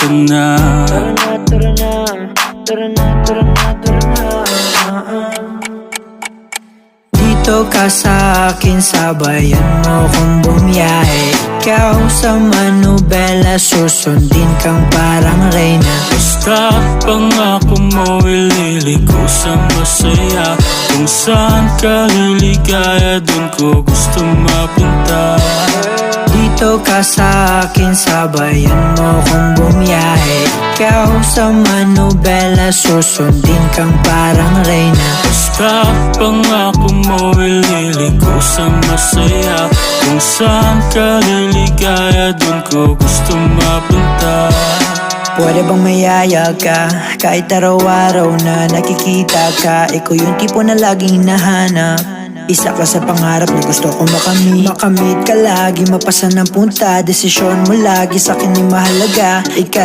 ka na. Tara na, tara na, tara na, tara na, tara na. Dito ka sa akin, sabayan mo kung bumiyahe. Ikaw sa manubela, susundin kang parang reyna. Basta pangako mo, ililiko sa masaya. Kung saan ka liligaya, dun ko gusto mapunta. Dito ka sa akin, sabayan mo kung bumiyahe. Ikaw sa manubela, susundin kang parang reyna. Basta pangako mo, ililiko sa masaya. Kung saan ka liligaya, dun ko gusto mapunta. Pwede bang mayaya ka? Kahit araw-araw na nakikita ka, ikaw yung tipo na laging hinahanap. Isa ka sa pangarap na gusto ko makamit. Makamit ka lagi, mapasa ng punta. Desisyon mo lagi sa akin ay mahalaga. Ikaw